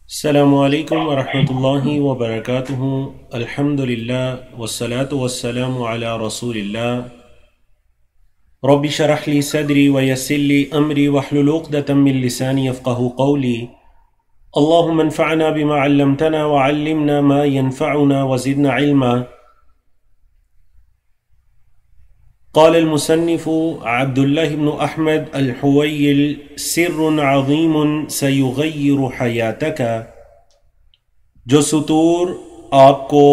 السلام علیکم ورحمۃ اللہ وبرکاتہ۔ الحمدللہ والصلاة والسلام علی رسول اللہ۔ رب اشرح لی صدری ویسر لی امری واحلل عقدۃ من لسانی یفقہوا قولی۔ اللہم انفعنا بما علمتنا وعلمنا ما ينفعنا وزدنا علما۔ قال المصنف عبد الله بن أحمد الحويل سر عظيم سيغير حياتك۔ جو سطور آپ کو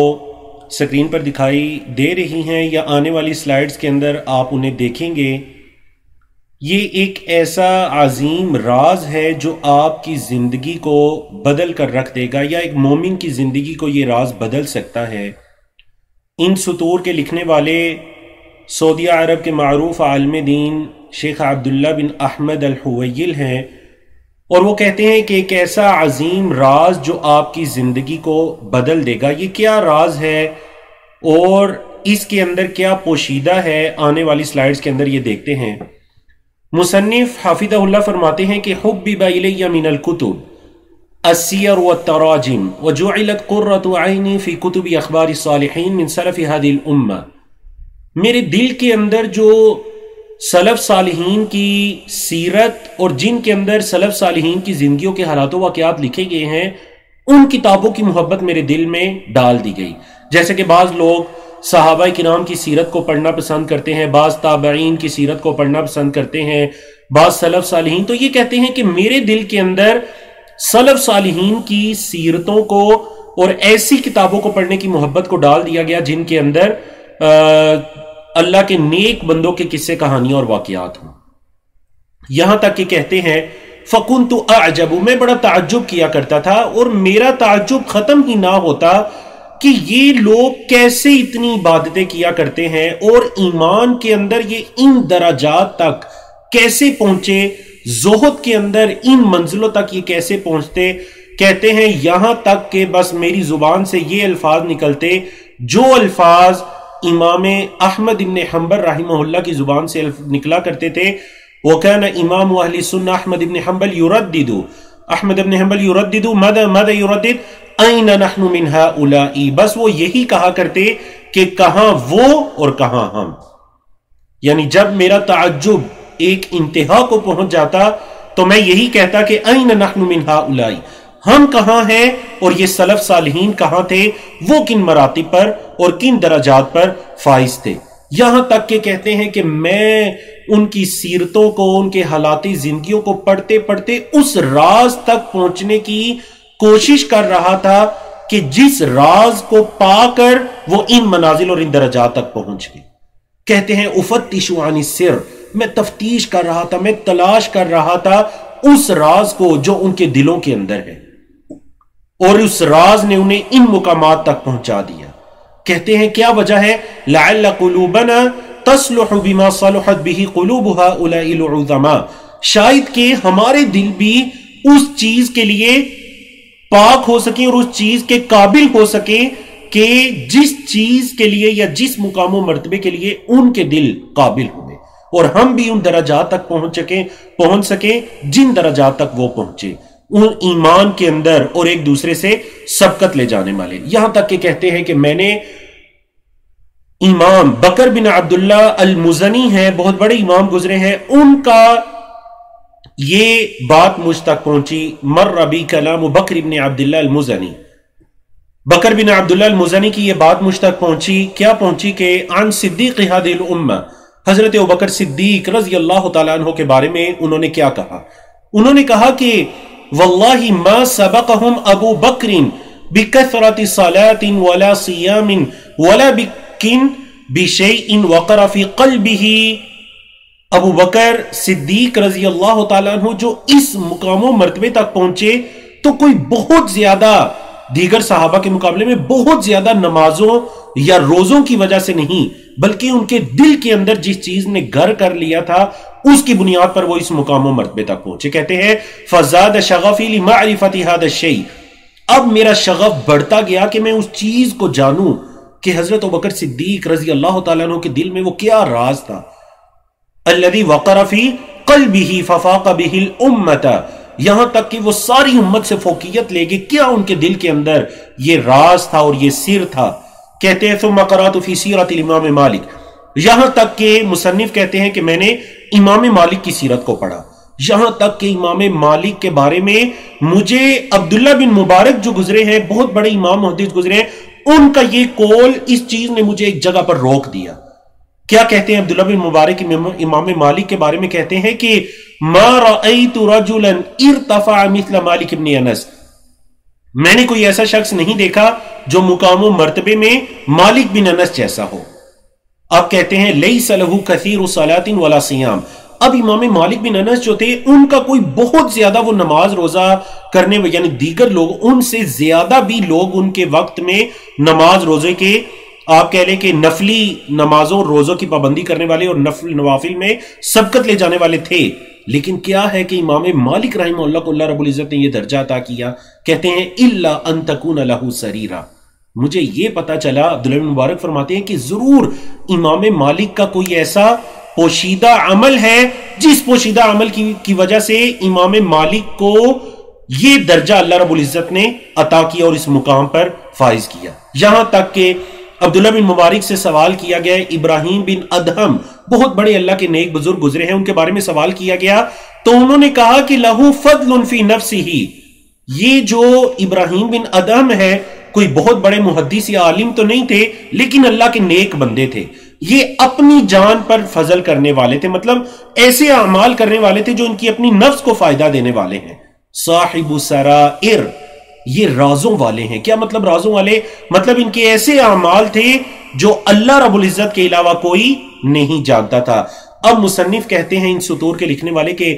سکرین پر دکھائی دے رہی ہیں یا آنے والی سلائیڈز کے اندر آپ انہیں دیکھیں گے، یہ ایک ایسا عظیم راز ہے جو آپ کی زندگی کو بدل کر رکھ دے گا، یا ایک مومن کی زندگی کو یہ راز بدل سکتا ہے۔ ان سطور کے لکھنے والے سعودیہ عرب کے معروف عالم دین شیخ عبداللہ بن احمد الحویل ہیں، اور وہ کہتے ہیں کہ ایک ایسا عظیم راز جو آپ کی زندگی کو بدل دے گا۔ یہ کیا راز ہے اور اس کے اندر کیا پوشیدہ ہے، آنے والی سلائیڈز کے اندر یہ دیکھتے ہیں۔ مصنف حافظہ اللہ فرماتے ہیں کہ حبب الی من الکتب السیر والتراجم وجعلت قرۃ عینی فی کتب اخبار الصالحین من سلف هذه الامہ۔ میرے دل کے اندر جو سلف صالحین کی سیرت اور جن کے اندر سلف صالحین کی زندگیوں کے حالات و واقعات لکھے گئے ہیں، ان کتابوں کی محبت میرے دل میں ڈال دی گئی۔ جیسے کہ بعض لوگ صحابہ کرام کی سیرت کو پڑھنا پسند کرتے ہیں، بعض تابعین کی سیرت کو پڑھنا پسند کرتے ہیں، بعض سلف صالحین، تو یہ کہتے ہیں کہ میرے دل کے اندر سلف صالحین کی سیرتوں کو اور ایسی کتابوں کو پڑھنے کی محبت کو ڈال دیا گیا جن کے اندر اللہ کے نیک بندوں کے قصے کہانیاں اور واقعات ہوں۔ یہاں تک کہ کہتے ہیں فَكُنْتُ أَعْجَبُ، میں بڑا تعجب کیا کرتا تھا، اور میرا تعجب ختم ہی نہ ہوتا کہ یہ لوگ کیسے اتنی عبادتیں کیا کرتے ہیں اور ایمان کے اندر یہ ان درجات تک کیسے پہنچے، زہد کے اندر ان منزلوں تک یہ کیسے پہنچتے۔ کہتے ہیں یہاں تک کہ بس میری زبان سے یہ الفاظ نکلتے جو الفاظ امام احمد ابن حنبل رحمہ اللہ کی زبان سے نکلا کرتے تھے۔ وَكَانَ امام اہل سنہ احمد ابن حنبل يردد، احمد ابن حنبل يردد ماذا يردد أَيْنَ نَحْنُ مِنْ هَؤُلَاءِ، بس وہ یہی کہا کرتے کہ کہاں وہ اور کہاں ہم۔ یعنی جب میرا تعجب ایک انتہا کو پہنچ جاتا تو میں یہی کہتا کہ أَيْنَ نَحْنُ مِنْ هَؤُلَاءِ، ہم کہاں ہیں اور یہ سلف صالحین کہاں تھے، وہ کن مراتب پر اور کن درجات پر فائز تھے۔ یہاں تک کہ کہتے ہیں کہ میں ان کی سیرتوں کو، ان کے حالاتی زندگیوں کو پڑھتے پڑھتے اس راز تک پہنچنے کی کوشش کر رہا تھا کہ جس راز کو پا کر وہ ان منازل اور ان درجات تک پہنچ گئے۔ کہتے ہیں افتش عن السر، میں تفتیش کر رہا تھا، میں تلاش کر رہا تھا اس راز کو جو ان کے دلوں کے اندر ہے، اور اس راز نے انہیں ان مقامات تک پہنچا دیا۔ کہتے ہیں کیا وجہ ہے؟ لعل قلوبنا تصلح بما صلحت به قلوب هؤلاء العظماء، شاید کہ ہمارے دل بھی اس چیز کے لیے پاک ہو سکیں اور اس چیز کے قابل ہو سکیں کہ جس چیز کے لیے یا جس مقام و مرتبے کے لیے ان کے دل قابل ہوئے، اور ہم بھی ان درجات تک پہنچ سکیں جن درجات تک وہ پہنچے، ان ایمان کے اندر اور ایک دوسرے سے سبقت لے جانے والے۔ یہاں تک کہ کہتے ہیں کہ میں نے امام بکر بن عبداللہ المزنی ہیں، بہت بڑے امام گزرے ہیں، ان کا یہ بات مجھ تک پہنچی، مر بی کلام بکر بن عبداللہ المزنی، بکر بن عبداللہ المزنی کی یہ بات مجھ تک پہنچی، کیا پہنچی کہ عن صدیق هذه الامہ، حضرت ابوبکر صدیق رضی اللہ تعالیٰ عنہ کے بارے میں انہوں نے کیا کہا؟ انہوں نے کہا کہ واللہ ما سبقہم ابو بکر بکثرت صلاۃ ولا صیام ولا بکن بشیء وقر فی قلبہ، ابو بکر صدیق رضی اللہ تعالیٰ عنہ جو اس مقام و مرتبے تک پہنچے تو کوئی بہت زیادہ دیگر صحابہ کے مقابلے میں بہت زیادہ نمازوں یا روزوں کی وجہ سے نہیں، بلکہ ان کے دل کے اندر جس چیز نے گھر کر لیا تھا اس کی بنیاد پر وہ اس مقام و مرتبے تک پہنچے۔ کہتے ہیں فزاد شغفی لمعرفت هذا الشیء، اب میرا شغف بڑھتا گیا کہ میں اس چیز کو جانوں کہ حضرت ابوبکر صدیق رضی اللہ تعالیٰ عنہ کے دل میں وہ کیا راز تھا۔ الذي وقر في قلبه ففاق به الامة، یہاں تک کہ وہ ساری امت سے فوقیت لے گئے. کیا ان کے دل کے اندر یہ راز تھا اور یہ سر تھا؟ کہتے ہیں ثم قرأت فی سیرت الامام مالک، یہاں تک کہ مصنف کہتے ہیں کہ میں نے امام مالک کی سیرت کو پڑھا، یہاں تک کہ امام مالک کے بارے میں مجھے عبداللہ بن مبارک جو گزرے ہیں، بہت بڑے امام محدث گزرے ہیں، ان کا یہ قول، اس چیز نے مجھے ایک جگہ پر روک دیا. کیا کہتے ہیں عبداللہ بن مبارک امام مالک کے بارے میں؟ کہتے ہیں کہ ما رأیت رجلا ارتفع مثل مالک بن انس، میں نے کوئی ایسا شخص نہیں دیکھا جو مقام و مرتبے میں مالک بن انس جیسا ہو. اب کہتے ہیں لیس لہ کثیر صلاۃ ولا صیام، اب امام مالک بن انس جو تھے ان کا کوئی بہت زیادہ وہ نماز روزہ کرنے میں، یعنی دیگر لوگ ان سے زیادہ بھی لوگ ان کے وقت میں نماز روزے کے، آپ کہہ لیں کہ نفلی نمازوں روزوں کی پابندی کرنے والے اور نوافل میں سبقت لے جانے والے تھے. لیکن کیا ہے کہ امام مالک رحمہ اللہ کو اللہ رب العزت نے یہ درجہ عطا کیا. کہتے ہیں الا ان تکون لہ سریرہ، مجھے یہ پتا چلا، عبداللہ بن مبارک فرماتے ہیں کہ ضرور امام مالک کا کوئی ایسا پوشیدہ عمل ہے جس پوشیدہ عمل کی وجہ سے امام مالک کو یہ درجہ اللہ رب العزت نے عطا کیا اور اس مقام پر فائز کیا. یہاں تک کہ عبداللہ بن مبارک سے سوال کیا گیا، ابراہیم بن ادہم بہت بڑے اللہ کے نیک بزرگ گزرے ہیں، ان کے بارے میں سوال کیا گیا تو انہوں نے کہا کہ لہو فضل فی نفسہ، یہ جو ابراہیم بن ادہم ہے کوئی بہت بڑے محدث یا عالم تو نہیں تھے، لیکن اللہ کے نیک بندے تھے، یہ اپنی جان پر فضل کرنے والے تھے، مطلب ایسے اعمال کرنے والے تھے جو ان کی اپنی نفس کو فائدہ دینے والے ہیں. صاحب سرائر، یہ رازوں والے ہیں. کیا مطلب رازوں والے؟ مطلب ان کے ایسے اعمال تھے جو اللہ رب العزت کے علاوہ کوئی نہیں جانتا تھا. اب مصنف کہتے ہیں ان سطور کے لکھنے والے کہ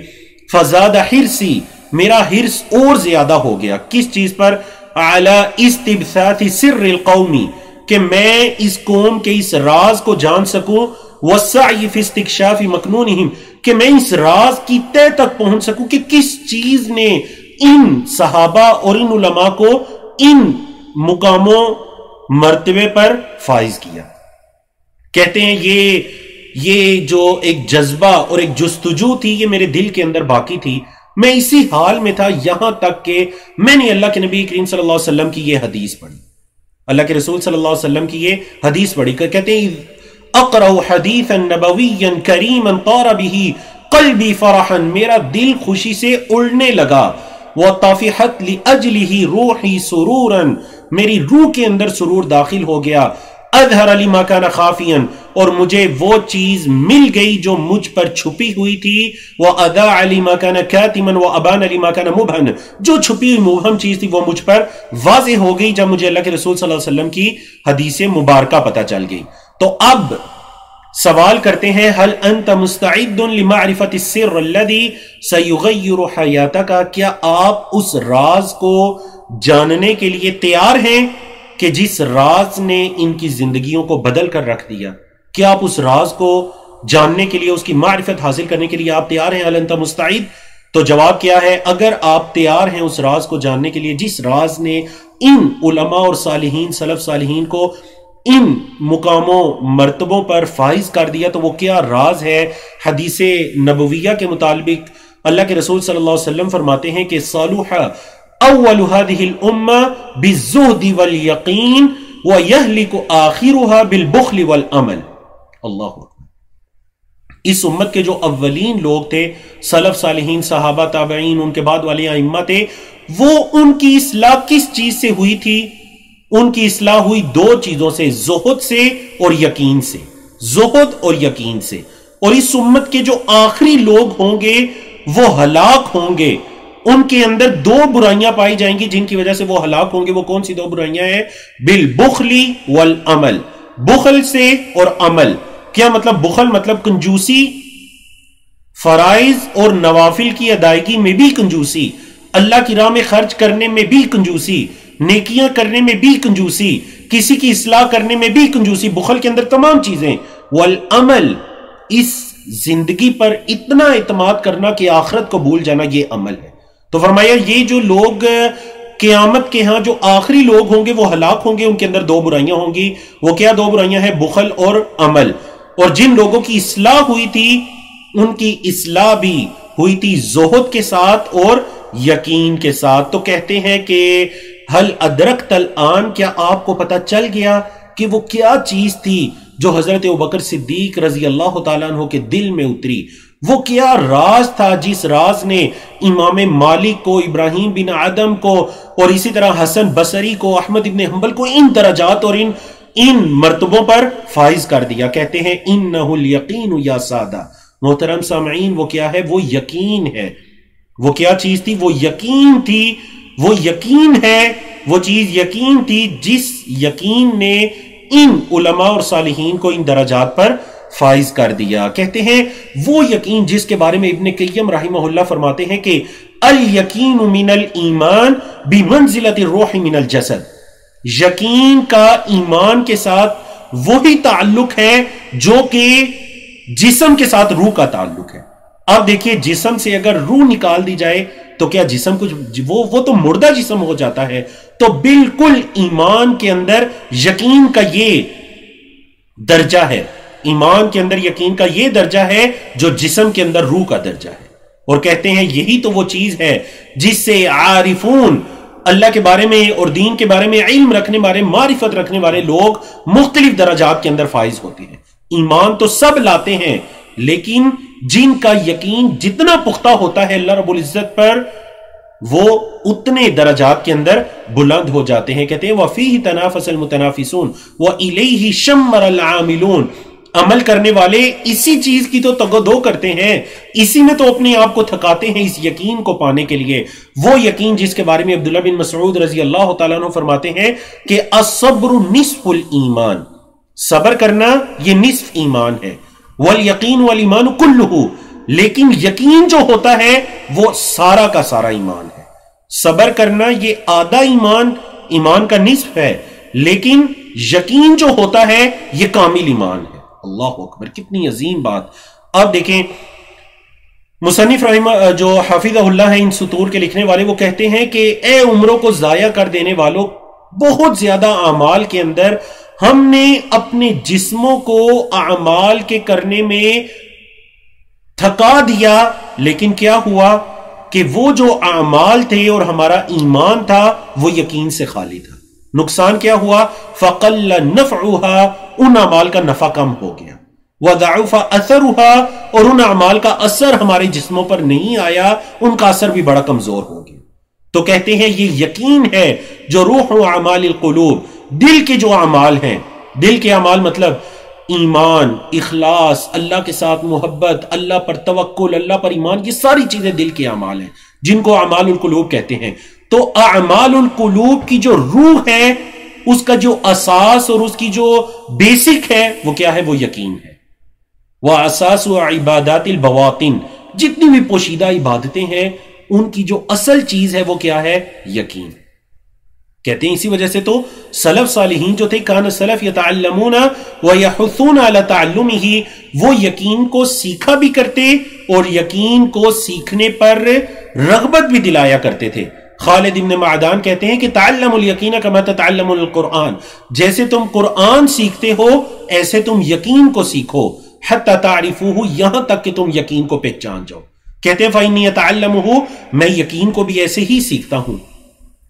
فزاد حرصی، میرا حرص اور زیادہ ہو گیا. کس چیز پر؟ علی استبثاث سر القومی، کہ میں اس قوم کے اس راز کو جان سکوں، والسعی فی استکشاف مکنونہم، کہ میں اس راز کی تہ تک پہنچ سکوں کہ کس چیز نے ان صحابہ اور ان علماء کو ان مقاموں مرتبے پر فائز کیا. کہتے ہیں یہ جو ایک جذبہ اور ایک جستجو تھی یہ میرے دل کے اندر باقی تھی، میں اسی حال میں تھا یہاں تک کہ میں نے اللہ کے نبی کریم صلی اللہ علیہ وسلم کی یہ حدیث پڑھی، اللہ کے رسول صلی اللہ علیہ وسلم کی یہ حدیث پڑھی. کہتے ہیں اقرأ حدیثا نبویا کریما طار به قلبی فرحا، میرا دل خوشی سے اڑنے لگا. وطافحت لأجلہ روحی سرورا، میری روح کے اندر سرور داخل ہو گیا. اظہر علی ما کان خافیا، اور مجھے وہ چیز مل گئی جو مجھ پر چھپی ہوئی تھی. وَأَذَا عَلِي مَا كَانَ كَاتِمًا وَأَبَانَ عَلِي مَا كَانَ مُبْهَنًا، جو چھپی ہوئی مبہم چیز تھی وہ مجھ پر واضح ہو گئی جب مجھے اللہ کے رسول صلی اللہ علیہ وسلم کی حدیث مبارکہ پتہ چل گئی. تو اب سوال کرتے ہیں هل انت مستعد لمعرفت السر الذي سيغير حياتك، کیا آپ اس راز کو جاننے کے لیے تیار ہیں کہ جس راز نے ان کی زندگیوں کو بدل کر رکھ دیا؟ کیا آپ اس راز کو جاننے کے لیے، اس کی معرفت حاصل کرنے کے لیے آپ تیار ہیں؟ هل انت مستعد؟ تو جواب کیا ہے؟ اگر آپ تیار ہیں اس راز کو جاننے کے لیے جس راز نے ان علماء اور صالحین، سلف صالحین کو ان مقاموں مرتبوں پر فائز کر دیا، تو وہ کیا راز ہے؟ حدیث نبویہ کے مطابق اللہ کے رسول صلی اللہ علیہ وسلم فرماتے ہیں کہ صالح اول هذه الامه بالزهد والیقین ویہلک آخرها بالبخل والعمل. اللہ اکبر. اس امت کے جو اولین لوگ تھے، سلف صالحین، صحابہ، تابعین، ان کے بعد والے ائمہ تھے، وہ ان کی اصلاح کس چیز سے ہوئی تھی؟ ان کی اصلاح ہوئی دو چیزوں سے، زہد سے اور یقین سے. زہد اور یقین سے. اور اس امت کے جو آخری لوگ ہوں گے وہ ہلاک ہوں گے، ان کے اندر دو برائیاں پائی جائیں گی جن کی وجہ سے وہ ہلاک ہوں گے. وہ کون سی دو برائیاں ہیں؟ بالبخل والعمل، بخل سے اور عمل. کیا مطلب بخل؟ مطلب کنجوسی، فرائض اور نوافل کی ادائیگی میں بھی کنجوسی، اللہ کی راہ میں خرچ کرنے میں بھی کنجوسی، نیکیاں کرنے میں بھی کنجوسی، کسی کی اصلاح کرنے میں بھی کنجوسی. بخل کے اندر تمام چیزیں. والعمل، اس زندگی پر اتنا اعتماد کرنا کہ آخرت کو بھول جانا، یہ عمل ہے. تو فرمایا یہ جو لوگ قیامت کے ہاں جو آخری لوگ ہوں گے وہ ہلاک ہوں گے، ان کے اندر دو برائیاں ہوں گی. وہ کیا دو برائیاں ہیں؟ بخل اور عمل. اور جن لوگوں کی اصلاح ہوئی تھی ان کی اصلاح بھی ہوئی تھی زہد کے ساتھ اور یقین کے ساتھ. تو کہتے ہیں کہ حل ادرکت الآن، کیا آپ کو پتہ چل گیا کہ وہ کیا چیز تھی جو حضرت ابوبکر صدیق رضی اللہ تعالیٰ عنہ کے دل میں اتری؟ وہ کیا راز تھا جس راز نے امام مالک کو، ابراہیم بن آدم کو، اور اسی طرح حسن بصری کو، احمد ابن حنبل کو ان درجات اور ان مرتبوں پر فائز کر دیا؟ کہتے ہیں انہ الیقین یا سادہ. محترم سامعین، وہ کیا ہے؟ وہ یقین ہے. وہ کیا چیز تھی؟ وہ یقین تھی. وہ یقین ہے، وہ چیز یقین تھی جس یقین نے ان علماء اور صالحین کو ان درجات پر فائز کر دیا. کہتے ہیں وہ یقین جس کے بارے میں ابن قیم رحمہ اللہ فرماتے ہیں کہ الیقین من الایمان بمنزلۃ الروح من الجسد. یقین کا ایمان کے ساتھ وہی تعلق ہے جو کہ جسم کے ساتھ روح کا تعلق ہے. اب دیکھیے، جسم سے اگر روح نکال دی جائے تو کیا جسم کچھ وہ تو مردہ جسم ہو جاتا ہے. تو بالکل ایمان کے اندر یقین کا یہ درجہ ہے، ایمان کے اندر یقین کا یہ درجہ ہے جو جسم کے اندر روح کا درجہ ہے. اور کہتے ہیں یہی تو وہ چیز ہے جس سے عارفون، اللہ کے بارے میں اور دین کے بارے میں علم رکھنے والے، معرفت رکھنے والے لوگ مختلف درجات کے اندر فائز ہوتے ہیں. ایمان تو سب لاتے ہیں، لیکن جن کا یقین جتنا پختہ ہوتا ہے اللہ رب العزت پر، وہ اتنے درجات کے اندر بلند ہو جاتے ہیں. کہتے ہیں وَفِيهِ تَنَافَسَ الْمُتَنَافِسُونَ وَإِلَيْهِ شَمَّرَ الْعَامِلُونَ. عمل کرنے والے اسی چیز کی تو تگودو کرتے ہیں، اسی میں تو اپنے آپ کو تھکاتے ہیں اس یقین کو پانے کے لیے. وہ یقین جس کے بارے میں عبداللہ بن مسعود رضی اللہ تعالیٰ عنہ فرماتے ہیں کہ الصبر نصف الایمان، صبر کرنا یہ نصف ایمان ہے. والیقین والایمان کلہ، لیکن یقین جو ہوتا ہے وہ سارا کا سارا ایمان ہے. صبر کرنا یہ آدھا ایمان کا نصف ہے، لیکن یقین جو ہوتا ہے یہ کامل ایمان ہے. اللہ اکبر، کتنی عظیم بات. اب دیکھیں، مصنف رحمہ جو حافظہ اللہ ہے ان سطور کے لکھنے والے، وہ کہتے ہیں کہ اے عمروں کو ضائع کر دینے والوں، بہت زیادہ اعمال کے اندر ہم نے اپنے جسموں کو اعمال کے کرنے میں تھکا دیا، لیکن کیا ہوا کہ وہ جو اعمال تھے اور ہمارا ایمان تھا وہ یقین سے خالی تھا. نقصان کیا ہوا؟ فقل نفعها، ان اعمال کا نفع کم ہو گیا. وضعف اثرها، اور ان اعمال کا اثر ہمارے جسموں پر نہیں آیا، ان کا اثر بھی بڑا کمزور ہو گیا. تو کہتے ہیں یہ یقین ہے جو روح و اعمال القلوب، دل کے جو اعمال ہیں، دل کے اعمال مطلب ایمان، اخلاص، اللہ کے ساتھ محبت، اللہ پر توکل، اللہ پر ایمان، یہ ساری چیزیں دل کے اعمال ہیں جن کو اعمال القلوب کہتے ہیں. تو اعمال القلوب کی جو روح ہے، اس کا جو اساس اور اس کی جو بیسک ہے وہ کیا ہے؟ وہ یقین ہے. وَأَسَاسُ عِبَادَاتِ الْبَوَاطِنِ، جتنی بھی پوشیدہ عبادتیں ہیں ان کی جو اصل چیز ہے وہ کیا ہے؟ یقین. کہتے ہیں اسی وجہ سے تو سلف صالحین جو تھے، کان سلف یتعلمون ویحثون علی تعلمہ، وہ یقین کو سیکھا بھی کرتے اور یقین کو سیکھنے پر رغبت بھی دلایا کرتے تھے. خالد ابن معدان کہتے ہیں کہ تعلم الیقین کما تتعلم القرآن، جیسے تم قرآن سیکھتے ہو ایسے تم یقین کو سیکھو، حتی تعرفوہ، یہاں تک کہ تم یقین کو پہچان جاؤ. کہتے ہیں فإنی اتعلمہ، میں یقین کو بھی ایسے ہی سیکھتا ہوں.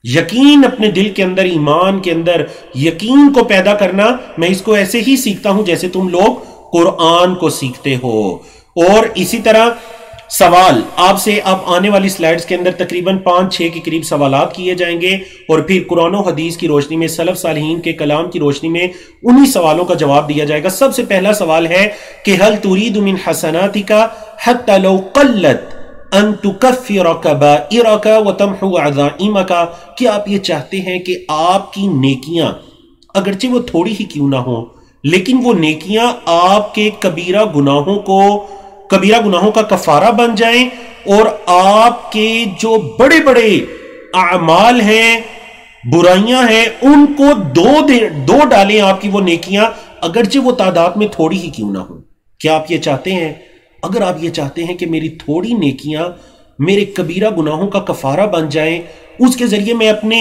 یقین اپنے دل کے اندر، ایمان کے اندر یقین کو پیدا کرنا، میں اس کو ایسے ہی سیکھتا ہوں جیسے تم لوگ قرآن کو سیکھتے ہو. اور اسی طرح سوال آپ سے اب آنے والی سلائیڈز کے اندر تقریباً 5-6 کے قریب سوالات کیے جائیں گے، اور پھر قرآن و حدیث کی روشنی میں، سلف صالحین کے کلام کی روشنی میں انہی سوالوں کا جواب دیا جائے گا. سب سے پہلا سوال ہے کہ هل تريد من حسناتك حتى لو قلت ان تکفر کبائرک وتمحو عظائمک، کہ آپ یہ چاہتے ہیں کہ آپ کی نیکیاں اگرچہ وہ تھوڑی ہی کیوں نہ ہوں، لیکن وہ نیکیاں آپ کے کبیرہ گناہوں کا کفارہ بن جائیں، اور آپ کے جو بڑے بڑے اعمال ہیں، برائیاں ہیں، ان کو دو ڈالیں آپ کی وہ نیکیاں، اگرچہ وہ تعداد میں تھوڑی ہی کیوں نہ ہوں. کیا آپ یہ چاہتے ہیں؟ اگر آپ یہ چاہتے ہیں کہ میری تھوڑی نیکیاں میرے کبیرہ گناہوں کا کفارہ بن جائیں، اس کے ذریعے میں اپنے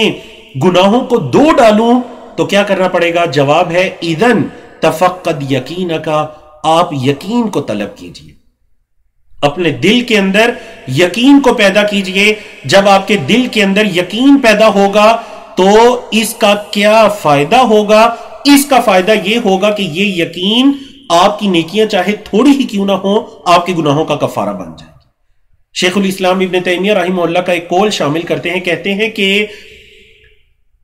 گناہوں کو 2 ڈالوں، تو کیا کرنا پڑے گا؟ جواب ہے اذن تفقد یقینک، آپ یقین کو طلب کیجئے. اپنے دل کے اندر یقین کو پیدا کیجئے. جب آپ کے دل کے اندر یقین پیدا ہوگا تو اس کا کیا فائدہ ہوگا؟ اس کا فائدہ یہ ہوگا کہ یہ یقین آپ کی نیکیاں چاہے تھوڑی ہی کیوں نہ ہو آپ کے گناہوں کا کفارہ بن جائے. شیخ الاسلام ابن تیمیہ رحمہ اللہ کا ایک قول شامل کرتے ہیں، کہتے ہیں کہ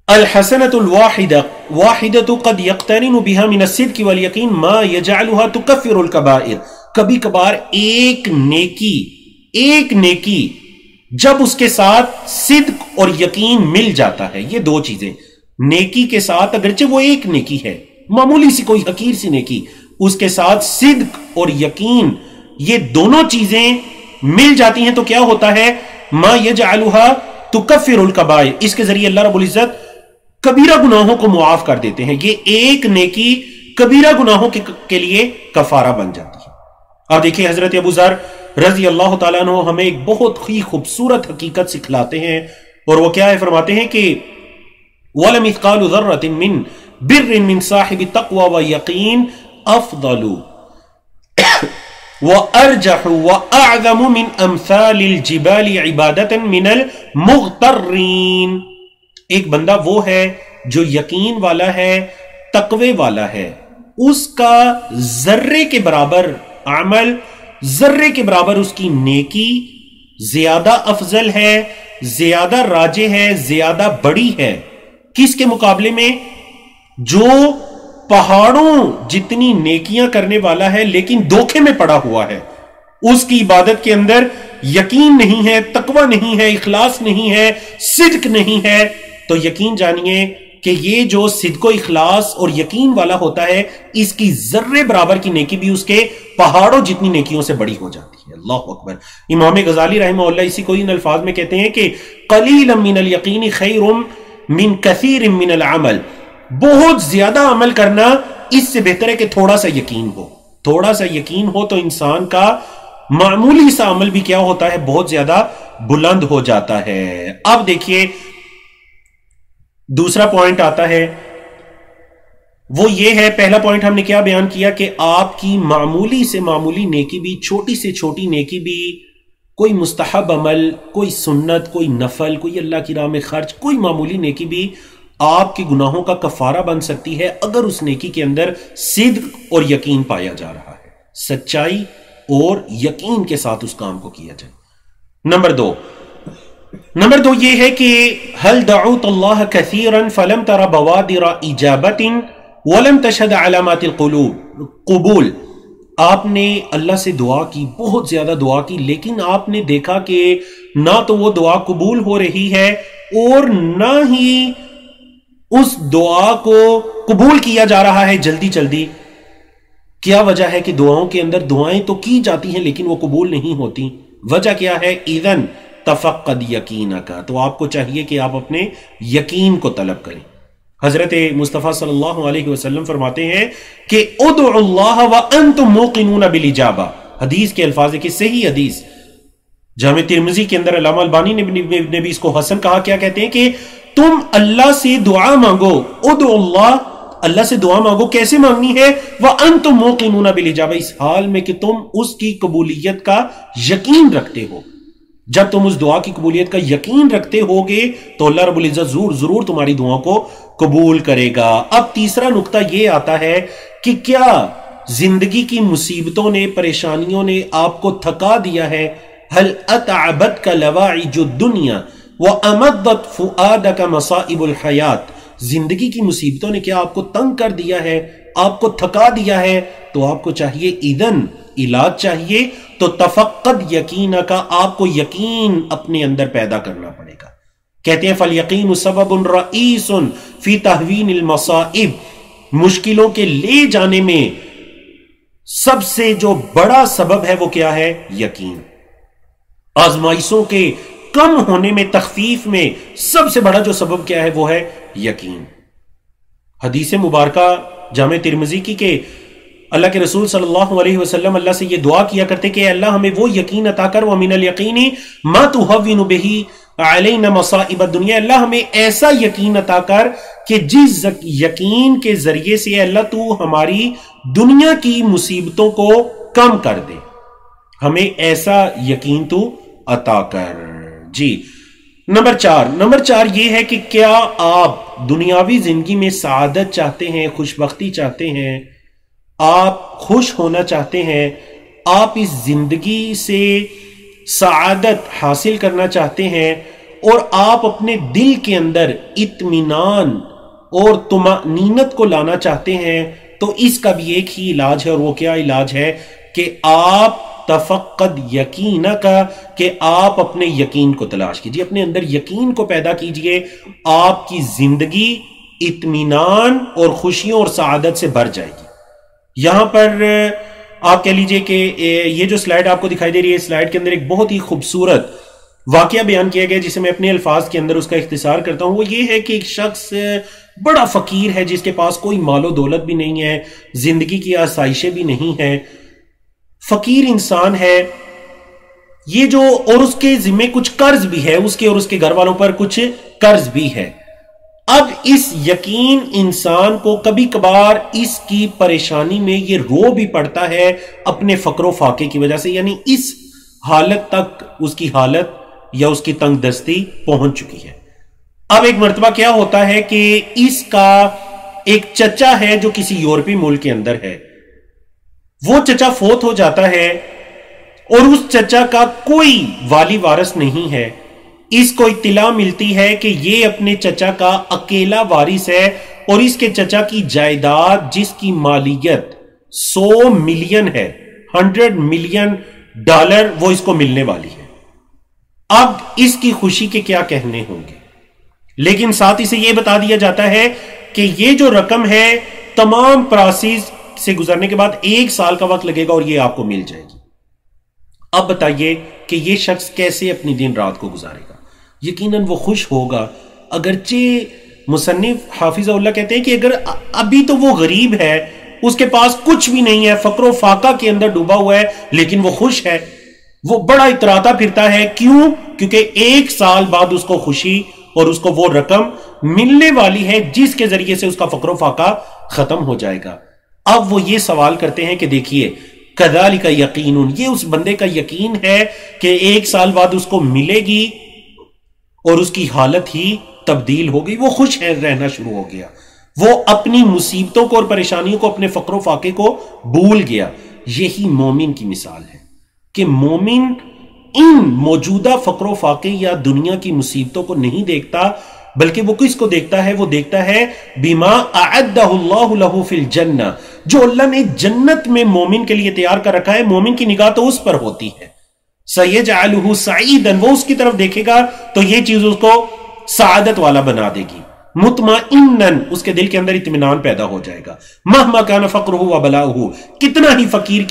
الحسنۃ الواحدہ واحدۃ قد یقترن بها من الصدق والیقین ما یجعلها تکفر الکبائر. کبھی کبھار ایک نیکی جب اس کے ساتھ صدق اور یقین مل جاتا ہے، یہ دو چیزیں نیکی کے ساتھ، اگرچہ وہ ایک نیکی ہے معمولی سی کوئی حقیر سی نیکی، اس کے ساتھ صدق اور یقین، یہ دونوں چیزیں مل جاتی ہیں تو کیا ہوتا ہے؟ ما یجعلها تکفر الکبائر. اس کے ذریعے اللہ رب العزت کبیرہ گناہوں کو معاف کر دیتے ہیں. یہ ایک نیکی کبیرہ گناہوں کے لیے کفارہ بن جاتی ہے. اب دیکھیں حضرت ابو ذر رضی اللہ تعالیٰ عنہ ہمیں ایک بہت ہی خوبصورت حقیقت سکھلاتے ہیں، اور وہ کیا ہے؟ فرماتے ہیں کہ وَلَمْ مِثْقَالُ ذَرَّةٍ مِّن بِرٍّ مِّن صَاحِبِ التَّقْوَى وَيَقِينٍ أَفْضَلُ وَأَرْجَحُ وَأَعْظَمُ مِنْ أَمْثَالِ الْجِبَالِ عِبَادَةً مِّنَ الْمُغْتَرِّينَ. ایک بندہ وہ ہے جو یقین والا ہے، تقوی والا ہے، اس کا ذرے کے برابر عمل، ذرے کے برابر اس کی نیکی زیادہ افضل ہے، زیادہ راجح ہے، زیادہ بڑی ہے. کس کے مقابلے میں؟ جو پہاڑوں جتنی نیکیاں کرنے والا ہے لیکن دھوکے میں پڑا ہوا ہے، اس کی عبادت کے اندر یقین نہیں ہے، تقوی نہیں ہے، اخلاص نہیں ہے، صدق نہیں ہے. تو یقین جانیے کہ یہ جو صدق و اخلاص اور یقین والا ہوتا ہے، اس کی ذرے برابر کی نیکی بھی اس کے پہاڑوں جتنی نیکیوں سے بڑی ہو جاتی ہے. اللہ اکبر. امام غزالی رحمہ اللہ اسی کو ان الفاظ میں کہتے ہیں کہ قلیلا من الیقین خیر من کثیر من العمل. بہت زیادہ عمل کرنا اس سے بہتر ہے کہ تھوڑا سا یقین ہو. تھوڑا سا یقین ہو تو انسان کا معمولی سا عمل بھی کیا ہوتا ہے؟ بہت زیادہ بلند ہو جاتا ہے. اب دیکھیے دوسرا پوائنٹ آتا ہے، وہ یہ ہے، پہلا پوائنٹ ہم نے کیا بیان کیا کہ آپ کی معمولی سے معمولی نیکی بھی، چھوٹی سے چھوٹی نیکی بھی، کوئی مستحب عمل، کوئی سنت، کوئی نفل، کوئی اللہ کی راہ میں خرچ، کوئی معمولی نیکی بھی آپ کے گناہوں کا کفارہ بن سکتی ہے اگر اس نیکی کے اندر صدق اور یقین پایا جا رہا ہے، سچائی اور یقین کے ساتھ اس کام کو کیا جائے. نمبر دو یہ ہے کہ هل دعوت اللہ کثیرا فلم تر بوادر اجابت ولم تشهد علامات القلوب قبول. آپ نے اللہ سے دعا کی، بہت زیادہ دعا کی، لیکن آپ نے دیکھا کہ نہ تو وہ دعا قبول ہو رہی ہے اور نہ ہی اس دعا کو قبول کیا جا رہا ہے جلدی جلدی. کیا وجہ ہے کہ دعاؤں کے اندر دعائیں تو کی جاتی ہیں لیکن وہ قبول نہیں ہوتی؟ وجہ کیا ہے؟ اذن تفقد یقینک. تو آپ کو چاہیے کہ آپ اپنے یقین کو طلب کریں. حضرت مصطفیٰ صلی اللہ علیہ وسلم فرماتے ہیں کہ ادعوا اللہ وانتم موقنون بالاجابہ. حدیث کے الفاظ ہے کہ صحیح حدیث جامع ترمذی کے اندر علامہ البانی نے بھی اس کو حسن کہا. کیا کہتے ہیں کہ تم اللہ سے دعا مانگو، ادعوا اللہ، اللہ سے دعا مانگو. کیسے مانگنی ہے؟ وانتم موقنون بالاجابہ، اس حال میں کہ تم اس کی قبولیت کا یقین رکھتے ہو. جب تم اس دعا کی قبولیت کا یقین رکھتے ہوگے تو اللہ رب العزت ضرور تمہاری دعاؤں کو قبول کرے گا. اب تیسرا نقطہ یہ آتا ہے کہ کیا زندگی کی مصیبتوں نے، پریشانیوں نے آپ کو تھکا دیا ہے؟ هل اتعبتك لواعج الدنيا وامدت فؤادك مصائب الحیات. زندگی کی مصیبتوں نے کیا آپ کو تنگ کر دیا ہے، آپ کو تھکا دیا ہے؟ تو آپ کو چاہیے اذن علاج چاہیے تو تفقد یقین کا، آپ کو یقین اپنے اندر پیدا کرنا پڑے گا. کہتے ہیں فالیقین سبب رئیس فی تہوین المصائب. مشکلوں کے لے جانے میں سب سے جو بڑا سبب ہے وہ کیا ہے؟ یقین. آزمائشوں کے کم ہونے میں، تخفیف میں سب سے بڑا جو سبب کیا ہے وہ ہے یقین. حدیث مبارکہ جامع ترمذی کی کہ اللہ کے رسول صلی اللہ علیہ وسلم اللہ سے یہ دعا کیا کرتے کہ اللہ ہمیں وہ یقین عطا کر، وَمِنَ الْيَقِينِ مَا تُهَوِّنُ بِهِ عَلَيْنَا مَصَائِبَ الدُّنْيَا. اللہ ہمیں ایسا یقین عطا کر کہ جس یقین کے ذریعے سے اللہ تو ہماری دنیا کی مصیبتوں کو کم کر دے. ہمیں ایسا یقین تو عطا کر. جی نمبر 4 یہ ہے کہ کیا آپ دنیاوی زندگی میں سعادت چاہتے ہیں، خوش بختی چاہتے ہیں، آپ خوش ہونا چاہتے ہیں، آپ اس زندگی سے سعادت حاصل کرنا چاہتے ہیں اور آپ اپنے دل کے اندر اطمینان اور طمأنینت کو لانا چاہتے ہیں، تو اس کا بھی ایک ہی علاج ہے، اور وہ کیا علاج ہے کہ آپ تفقد یقینا کا، کہ آپ اپنے یقین کو تلاش کیجئے، اپنے اندر یقین کو پیدا کیجئے، آپ کی زندگی اطمینان اور خوشیوں اور سعادت سے بھر جائے گی. یہاں پر آپ کہہ لیجئے کہ یہ جو سلائیڈ آپ کو دکھائی دے رہی ہے، سلائیڈ کے اندر ایک بہت ہی خوبصورت واقعہ بیان کیا گیا جسے میں اپنے الفاظ کے اندر اس کا اختصار کرتا ہوں. وہ یہ ہے کہ ایک شخص بڑا فقیر ہے، جس کے پاس کوئی مال و دولت بھی نہیں ہے، زندگی کی آسائشیں بھی نہیں ہیں، فقیر انسان ہے یہ جو، اور اس کے ذمہ کچھ قرض بھی ہے، اس کے اور اس کے گھر والوں پر کچھ قرض بھی ہے. اب اس یقین انسان کو کبھی کبھار اس کی پریشانی میں یہ رو بھی پڑتا ہے اپنے فقر و فاقے کی وجہ سے، یعنی اس حالت تک اس کی حالت یا اس کی تنگ دستی پہنچ چکی ہے. اب ایک مرتبہ کیا ہوتا ہے کہ اس کا ایک چچا ہے جو کسی یورپی ملک کے اندر ہے، وہ چچا فوت ہو جاتا ہے اور اس چچا کا کوئی والی وارث نہیں ہے. اس کو اطلاع ملتی ہے کہ یہ اپنے چچا کا اکیلا وارث ہے اور اس کے چچا کی جائیداد جس کی مالیت 100 ملین ہے، $100 ملین وہ اس کو ملنے والی ہے. اب اس کی خوشی کے کیا کہنے ہوں گے، لیکن ساتھ اسے یہ بتا دیا جاتا ہے کہ یہ جو رقم ہے تمام پروسیس سے گزرنے کے بعد 1 سال کا وقت لگے گا اور یہ آپ کو مل جائے گی. اب بتائیے کہ یہ شخص کیسے اپنی دن رات کو گزارے گا؟ یقیناً وہ خوش ہوگا، اگرچہ مصنف حافظہ اللہ کہتے ہیں کہ اگر ابھی تو وہ غریب ہے، اس کے پاس کچھ بھی نہیں ہے، فقر و فاقہ کے اندر ڈوبا ہوا ہے، لیکن وہ خوش ہے، وہ بڑا اتراتا پھرتا ہے. کیوں؟ کیونکہ 1 سال بعد اس کو خوشی اور اس کو وہ رقم ملنے والی ہے جس کے ذریعے سے اس کا فقر و فاقہ ختم ہو جائے گا. اب وہ یہ سوال کرتے ہیں کہ دیکھیے کذالک یقین، یہ اس بندے کا یقین ہے کہ 1 سال بعد اس کو ملے گی اور اس کی حالت ہی تبدیل ہو گئی، وہ خوش رہنا شروع ہو گیا، وہ اپنی مصیبتوں کو اور پریشانیوں کو، اپنے فقر و فاقے کو بھول گیا. یہی مومن کی مثال ہے کہ مومن ان موجودہ فقر و فاقے یا دنیا کی مصیبتوں کو نہیں دیکھتا، بلکہ وہ کس کو دیکھتا ہے؟ وہ دیکھتا ہے بما اعدہ اللہ لہ فی الجنہ، جو اللہ نے جنت میں مومن کے لیے تیار کر رکھا ہے. مومن کی نگاہ تو اس پر ہوتی ہے، سیجعلہ سعیدا، وہ اس کی طرف دیکھے گا تو یہ چیز اس کو سعادت والا بنا دے گی. مطمئنا، اس کے دل کے اندر اطمینان پیدا ہو جائے گا. مہما کان فقرہ وبلاؤہ، کتنا ہی فقیر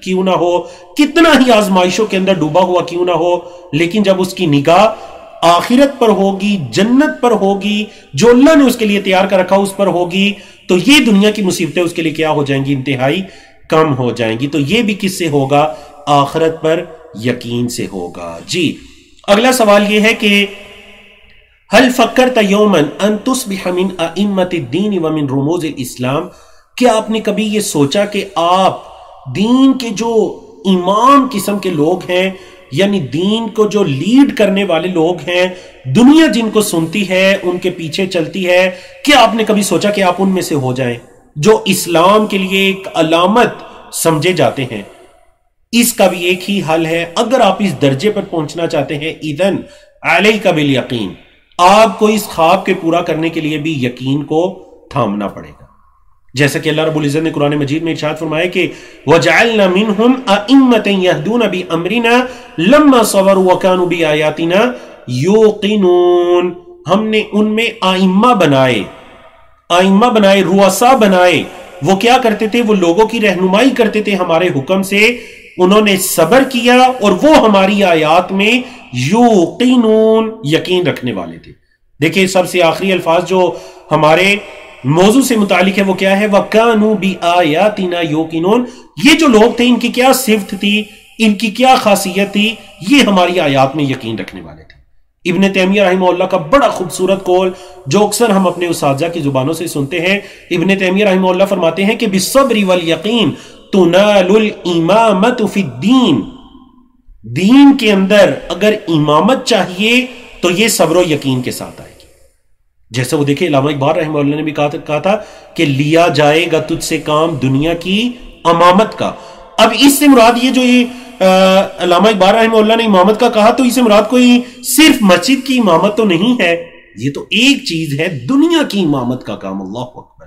کیوں نہ ہو، کتنا ہی آزمائشوں کے اندر ڈوبا ہوا کیوں نہ ہو، لیکن جب اس کی نگاہ آخرت پر ہوگی، جنت پر ہوگی، جو اللہ نے اس کے لیے تیار کر رکھا اس پر ہوگی، تو یہ دنیا کی مصیبتیں اس کے لیے کیا ہو جائیں گی؟ انتہائی کم ہو جائیں گی. تو یہ بھی کس سے ہوگا؟ آخرت پر یقین سے ہوگا. جی اگلا سوال یہ ہے کہ هل فکرت یوما ان تصبح من ائمة الدین ومن رموز الاسلام، کیا آپ نے کبھی یہ سوچا کہ آپ دین کے جو امام قسم کے لوگ ہیں، یعنی دین کو جو لیڈ کرنے والے لوگ ہیں، دنیا جن کو سنتی ہے، ان کے پیچھے چلتی ہے، کیا آپ نے کبھی سوچا کہ آپ ان میں سے ہو جائیں جو اسلام کے لیے ایک علامت سمجھے جاتے ہیں؟ اس کا بھی ایک ہی حل ہے. اگر آپ اس درجے پر پہنچنا چاہتے ہیں، اذن علیک بالیقین، آپ کو اس خواب کے پورا کرنے کے لیے بھی یقین کو تھامنا پڑے گا. جیسا کہ اللہ رب العزت نے قرآن مجید میں ارشاد فرمایا کہ وَجَعَلْنَا مِنْهُمْ أَئِمَّةً يَهْدُونَ بِأَمْرِنَا لَمَّا صَبَرُوا وَكَانُوا بِآيَاتِنَا يُوقِنُونَ، ہم نے ان میں آئمہ بنائے، رؤسا بنائے. وہ کیا کرتے تھے؟ وہ لوگوں کی رہنمائی کرتے تھے ہمارے حکم سے، انہوں نے صبر کیا اور وہ ہماری آیات میں یوقنون، یقین رکھنے والے تھے. دیکھیں سب سے آخری الفاظ جو ہمارے موضوع سے متعلق ہے وہ کیا ہے؟ وَكَانُوا بِآيَاتِنَا يُوقِنُونَ. یہ جو لوگ تھے ان کی کیا صفت تھی، ان کی کیا خاصیت تھی؟ یہ ہماری آیات میں یقین رکھنے والے تھے. ابن تیمیہ رحمہ اللہ کا بڑا خوبصورت قول جو اکثر ہم اپنے اساتذہ کی زبانوں سے سنتے ہیں، ابن تیمیہ رحمہ اللہ فرماتے ہیں کہ بالصبر والیقین تنال الامامۃ فی الدین دین کے اندر اگر امامت چاہیے تو یہ صبر و یقین کے ساتھ آئے گی. جیسے وہ دیکھیں علامہ اقبال رحمہ اللہ نے بھی کہا تھا کہ لیا جائے گا تجھ سے کام دنیا کی امامت کا. اب اس سے مراد یہ جو یہ علامہ اقبال رحمہ اللہ نے امامت کا کہا تو اس سے مراد کوئی صرف مسجد کی امامت تو نہیں ہے, یہ تو ایک چیز ہے دنیا کی امامت کا کام. اللہ اکبر,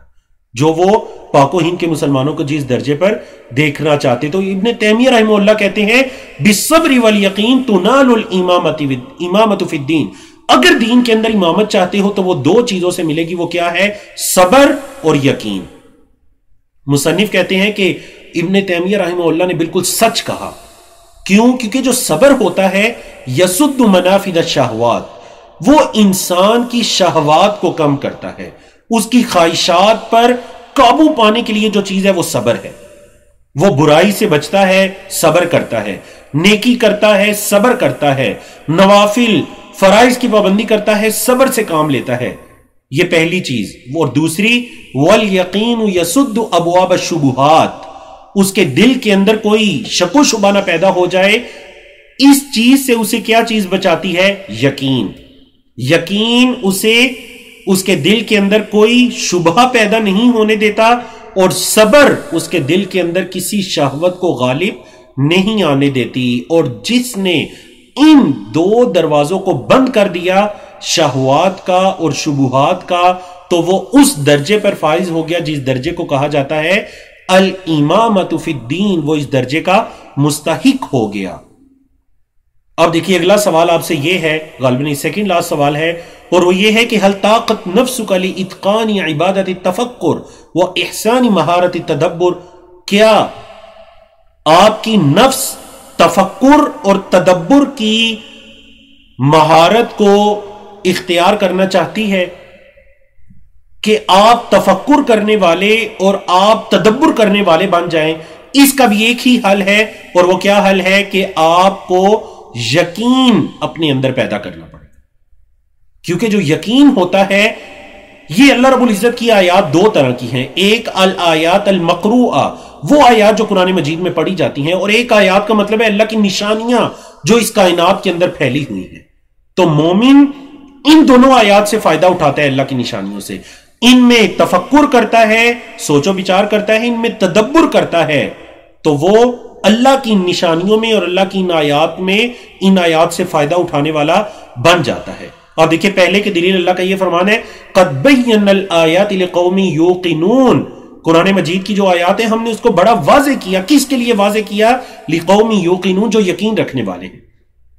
جو وہ پاک و ہند کے مسلمانوں کو جس درجے پر دیکھنا چاہتے. تو ابن تیمیہ رحمہ اللہ کہتے ہیں بالصبر والیقین تنال الامامت فی الدین, اگر دین کے اندر امامت چاہتے ہو تو وہ دو چیزوں سے ملے گی. وہ کیا ہے؟ صبر اور یقین. مصنف کہتے ہیں کہ ابن تیمیہ رحمہ اللہ نے بالکل سچ کہا. کیوں؟ کیونکہ جو صبر ہوتا ہے یسد منافذ الشہوات, وہ انسان کی شہوات کو کم کرتا ہے, اس کی خواہشات پر قابو پانے کے لیے جو چیز ہے وہ صبر ہے. وہ برائی سے بچتا ہے, صبر کرتا ہے, نیکی کرتا ہے, صبر کرتا ہے, نوافل فرائض کی پابندی کرتا ہے, صبر سے کام لیتا ہے. یہ پہلی چیز. اور دوسری والیقین یسد ابواب الشبہات, اس کے دل کے اندر کوئی شک و شبہ نہ پیدا ہو جائے, اس چیز سے اسے کیا چیز بچاتی ہے؟ یقین. یقین اسے اس کے دل کے اندر کوئی شبہ پیدا نہیں ہونے دیتا, اور صبر اس کے دل کے اندر کسی شہوت کو غالب نہیں آنے دیتی. اور جس نے ان دو دروازوں کو بند کر دیا, شہوات کا اور شبہات کا, تو وہ اس درجے پر فائز ہو گیا جس درجے کو کہا جاتا ہے الامامت فی الدین, وہ اس درجے کا مستحق ہو گیا. اب دیکھیے اگلا سوال آپ سے یہ ہے, غالباً سیکنڈ لاسٹ سوال ہے, اور وہ یہ ہے کہ حل طاقت نفسک لاتقان عبادت التفکر و احسان مہارت التدبر, کیا آپ کی نفس تفکر اور تدبر کی مہارت کو اختیار کرنا چاہتی ہے کہ آپ تفکر کرنے والے اور آپ تدبر کرنے والے بن جائیں؟ اس کا بھی ایک ہی حل ہے, اور وہ کیا حل ہے کہ آپ کو یقین اپنے اندر پیدا کرنا پڑے. کیونکہ جو یقین ہوتا ہے, یہ اللہ رب العزت کی آیات دو طرح کی ہیں. ایک الآیات المقروءہ, وہ آیات جو قرآن مجید میں پڑھی جاتی ہیں, اور ایک آیات کا مطلب ہے اللہ کی نشانیاں جو اس کائنات کے اندر پھیلی ہوئی ہیں. تو مومن ان دونوں آیات سے فائدہ اٹھاتا ہے, اللہ کی نشانیوں سے. ان میں تفکر کرتا ہے, سوچ و بچار کرتا ہے, ان میں تدبر کرتا ہے, تو وہ اللہ کی نشانیوں میں اور اللہ کی ان آیات سے فائدہ اٹھانے والا بن جاتا ہے. اور دیکھیں پہلے کے دلیل اللہ کا یہ فرمان ہے قد بینا الآیات لقوم یوقنون, قرآن مجید کی جو آیات ہیں ہم نے اس کو بڑا واضح کیا. کس کے لیے واضح کیا؟ لقوم یوقنون, جو یقین رکھنے والے ہیں.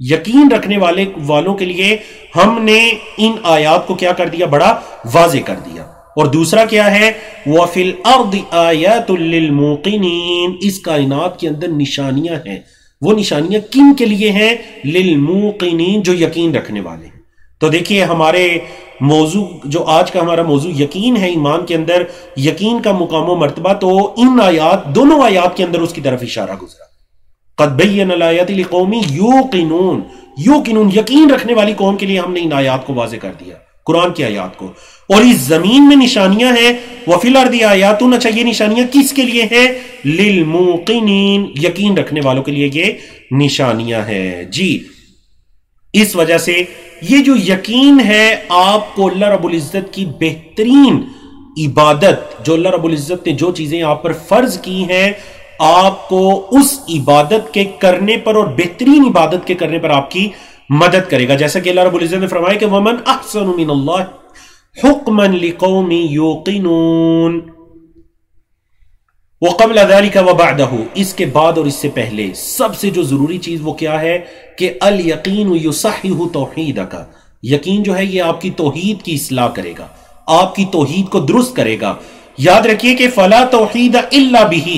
یقین رکھنے والوں کے لیے ہم نے ان آیات کو کیا کر دیا؟ بڑا واضح کر دیا. اور دوسرا کیا ہے؟ وَفِي الْأَرْضِ آیَاتٌ لِّلْمُوقِنِينَ, اس کائنات کے اندر نشانیاں ہیں. وہ نشانیاں کن کے لیے ہیں؟ لِلْمُوقِنِينَ, جو یقین رکھنے والے ہیں. تو دیکھیے ہمارے موضوع, جو آج کا ہمارا موضوع یقین ہے, ایمان کے اندر یقین کا مقام و مرتبہ, تو ان آیات, دونوں آیات کے اندر اس کی طرف اشارہ گزرا. قد بینا الآیات لقوم یوقنون, یوقنون یقین رکھنے والی قوم کے لیے ہم نے ان آیات کو واضح کر دیا, قرآن کی آیات کو. اور اس زمین میں نشانیاں ہیں. وفی الارض آیات, اچھا یہ نشانیاں کس کے لیے ہیں؟ للموقنین, یقین رکھنے والوں کے لیے یہ نشانیاں ہیں. جی اس وجہ سے یہ جو یقین ہے, آپ کو اللہ رب العزت کی بہترین عبادت, جو اللہ رب العزت نے جو چیزیں آپ پر فرض کی ہیں, آپ کو اس عبادت کے کرنے پر اور بہترین عبادت کے کرنے پر آپ کی مدد کرے گا. جیسا کہ اللہ رب العزت نے فرمایا کہ وَمَنْ أَحْسَنُ مِنَ اللَّهِ حُكْمًا لِقَوْمٍ يُوقِنُونَ وَقَبْلَ ذَلِكَ وَبَعْدَهُ, اس کے بعد اور اس سے پہلے سب سے جو ضروری چیز وہ کیا ہے کہ الْيَقِينُ يُصَحِّحُ تَوْحِيدَكَ, یقین جو ہے یہ آپ کی توحید کی اصلاح کرے گا, آپ کی توحید کو درست کرے گا. یاد رکھیے کہ فَلَا تَوْحِيدَ إِلَّا بِهِ,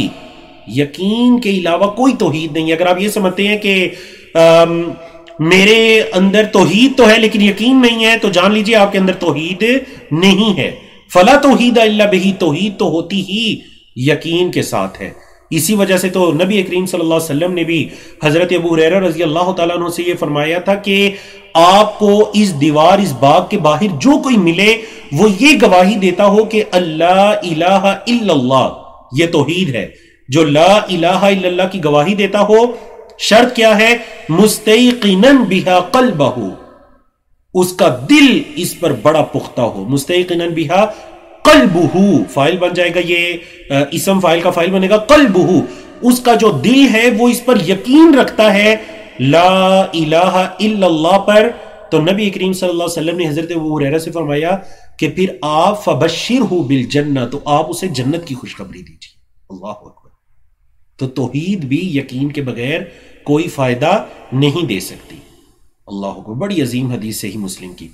یقین کے علاوہ کوئی توحید نہیں. اگر آپ یہ سمجھتے ہیں کہ میرے اندر توحید تو ہے لیکن یقین نہیں ہے, تو جان لیجئے آپ کے اندر توحید نہیں ہے. فلا توحید الا بہ, توحید تو ہوتی ہی یقین کے ساتھ ہے. اسی وجہ سے تو نبی کریم صلی اللہ علیہ وسلم نے بھی حضرت ابو ہریرہ رضی اللہ تعالیٰ عنہ سے یہ فرمایا تھا کہ آپ کو اس دیوار, اس باغ کے باہر جو کوئی ملے وہ یہ گواہی دیتا ہو کہ اللہ الہ الا اللہ, یہ توحید ہے. جو لا الہ الا اللہ کی گواہی دیتا ہو, شرط کیا ہے؟ مستیقناً بہا قلبہ، اس کا دل اس پر بڑا پختہ ہو. مستیقناً بہا قلبہ، فائل بن جائے گا، یہ اسم فائل کا فائل بنے گا قلبہ، اس کا جو دل ہے وہ اس پر یقین رکھتا ہے لا الہ الا اللہ پر. تو نبی کریم صلی اللہ علیہ وسلم نے حضرت ابو ہریرہ سے فرمایا کہ پھر آپ فبشرہ بالجنہ، تو آپ اسے جنت کی خوشخبری دیجیے. اللہ اکبر. تو توحید بھی یقین کے بغیر کوئی فائدہ نہیں دے سکتی. اللہ اکبر. بڑی عظیم حدیث صحیح مسلم کی.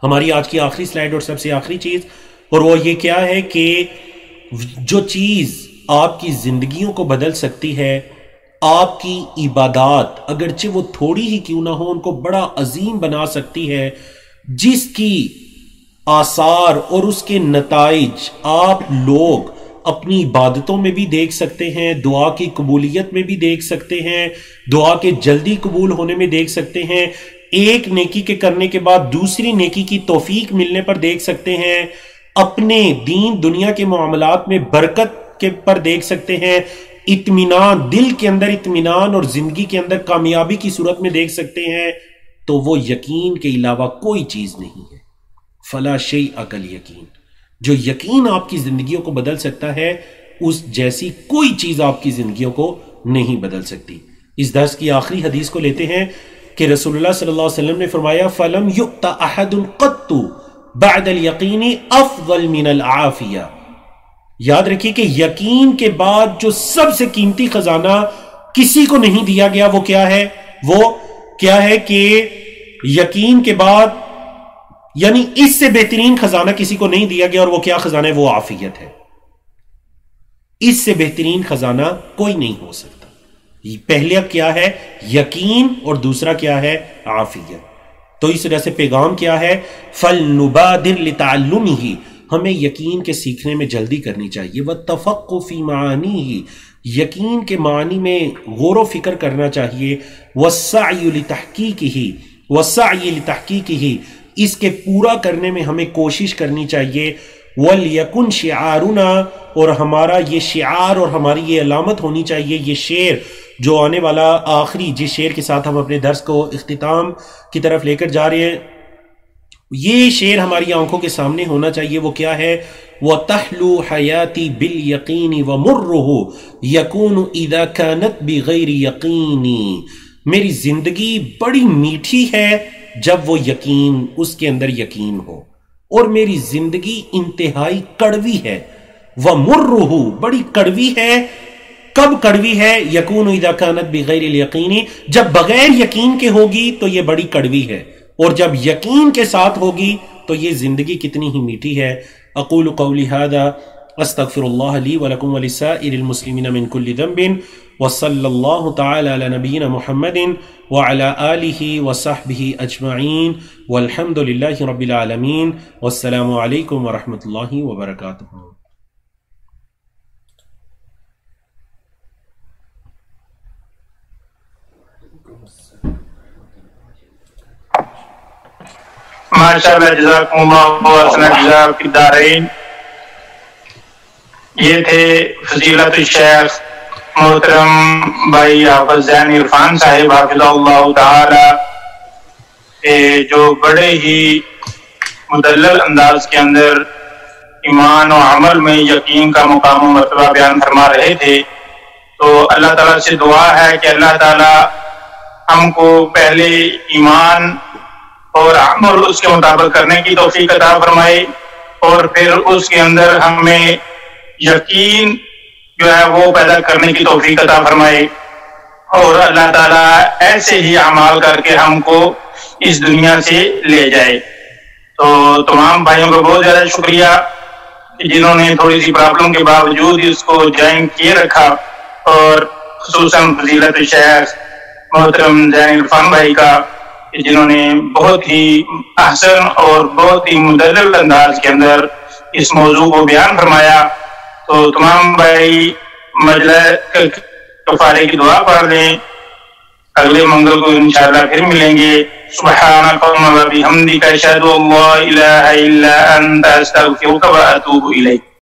ہماری آج کی آخری سلائیڈ اور سب سے آخری چیز، اور وہ یہ کیا ہے کہ جو چیز آپ کی زندگیوں کو بدل سکتی ہے، آپ کی عبادات اگرچہ وہ تھوڑی ہی کیوں نہ ہو ان کو بڑا عظیم بنا سکتی ہے، جس کی آثار اور اس کے نتائج آپ لوگ اپنی عبادتوں میں بھی دیکھ سکتے ہیں، دعا کی قبولیت میں بھی دیکھ سکتے ہیں، دعا کے جلدی قبول ہونے میں دیکھ سکتے ہیں، ایک نیکی کے کرنے کے بعد دوسری نیکی کی توفیق ملنے پر دیکھ سکتے ہیں، اپنے دین دنیا کے معاملات میں برکت کے پر دیکھ سکتے ہیں، اطمینان، دل کے اندر اطمینان اور زندگی کے اندر کامیابی کی صورت میں دیکھ سکتے ہیں. تو وہ یقین کے علاوہ کوئی چیز نہیں ہے. فلا شیء کالیقین. جو یقین آپ کی زندگیوں کو بدل سکتا ہے، اس جیسی کوئی چیز آپ کی زندگیوں کو نہیں بدل سکتی. اس درس کی آخری حدیث کو لیتے ہیں کہ رسول اللہ صلی اللہ علیہ وسلم نے فرمایا فَلَمْ يُؤْتَ أَحَدٌ قَطُّ بَعْدَ الْيَقِينِ أَفْضَلْ مِنَ الْعَافِيَةِ. یاد رکھیے کہ یقین کے بعد جو سب سے قیمتی خزانہ کسی کو نہیں دیا گیا وہ کیا ہے؟ وہ کیا ہے کہ یقین کے بعد، یعنی اس سے بہترین خزانہ کسی کو نہیں دیا گیا، اور وہ کیا خزانہ ہے؟ وہ عافیت ہے. اس سے بہترین خزانہ کوئی نہیں ہو سکتا. پہلے کیا ہے؟ یقین، اور دوسرا کیا ہے؟ عافیت. تو اس وجہ سے پیغام کیا ہے؟ فَلْنُبَادِرْ لِتَعَلُّمِهِ. ہمیں یقین کے سیکھنے میں جلدی کرنی چاہیے. وَالتَّفَقُّ فِي مَعَانِيهِ. یقین کے معنی میں غور و فکر کرنا چاہیے. وَالسَّعْيُ لِتَحْقِيقِهِ. وَالسَّعْيِ لِتَحْقِيقِهِ. اس کے پورا کرنے میں ہمیں کوشش کرنی چاہیے. وَلْيَكُنْ شِعَارُنَا. اور ہمارا یہ شعار اور ہماری یہ علامت ہونی چاہیے، یہ شعر جو آنے والا آخری جس شعر کے ساتھ ہم اپنے درس کو اختتام کی طرف لے کر جا رہے ہیں، یہ شعر ہماری آنکھوں کے سامنے ہونا چاہیے. وہ کیا ہے؟ وَتَحْلُو حَيَاتِي بِالْيَقِينِ وَمُرُّهُ يَكُونُ إِذَا كَانَتْ بِغَيْرِ يَقِينِ. میری زندگی بڑی میٹھی ہے جب وہ یقین، اس کے اندر یقین ہو، اور میری زندگی انتہائی کڑوی ہے. وَمُرُّهُ. بڑی کڑوی ہے. کب کڑوی ہے؟ يَكُونُ إِذَا كَانَتْ بِغَيْرِ الْيَقِينِ. جب بغیر یقین کے ہوگی تو یہ بڑی کڑوی ہے، اور جب یقین کے ساتھ ہوگی تو یہ زندگی کتنی ہی میٹھی ہے. اقول قولی هذا استغفر الله لي ولكم ولسائر المسلمين من كل ذنب وصلى الله تعالى على نبينا محمد وعلى آله وصحبه أجمعين والحمد لله رب العالمين والسلام عليكم ورحمة الله وبركاته. ماشاءاللہ جزاکم اللہ وحسن جزاک فی الدارین. یہ تھے فضیلت الشیخ محترم بھائی حافظ زین عرفان صاحب حافظہ اللہ تعالی، جو بڑے ہی مدلل انداز کے اندر ایمان و عمل میں یقین کا مقام و مرتبہ بیان فرما رہے تھے. تو اللہ تعالیٰ سے دعا ہے کہ اللہ تعالیٰ ہم کو پہلے ایمان اور عمل اس کے مطابق کرنے کی توفیق عطا فرمائے، اور پھر اس کے اندر ہمیں یقین جو ہے وہ پیدا کرنے کی توفیق عطا فرمائے، اور اللہ تعالیٰ ایسے ہی اعمال کر کے ہم کو اس دنیا سے لے جائے. تو تمام بھائیوں کو بہت زیادہ شکریہ جنہوں نے تھوڑی سی پرابلم کے باوجود اس کو جوائن کیے رکھا، اور خصوصاً فضیلت الشیخ محترم زین عرفان بھائی کا جنہوں نے بہت ہی احسن اور بہت ہی مدلل انداز کے اندر اس موضوع کو بیان فرمایا. تو تمام بھائی مجلس کفارے کی دعا پڑھ لیں. اگلے منگل کو انشاءاللہ پھر ملیں گے. سبحانک اللہم و بحمدک اشہد ان لا الہ الا انت استغفرک و اتوب الیک.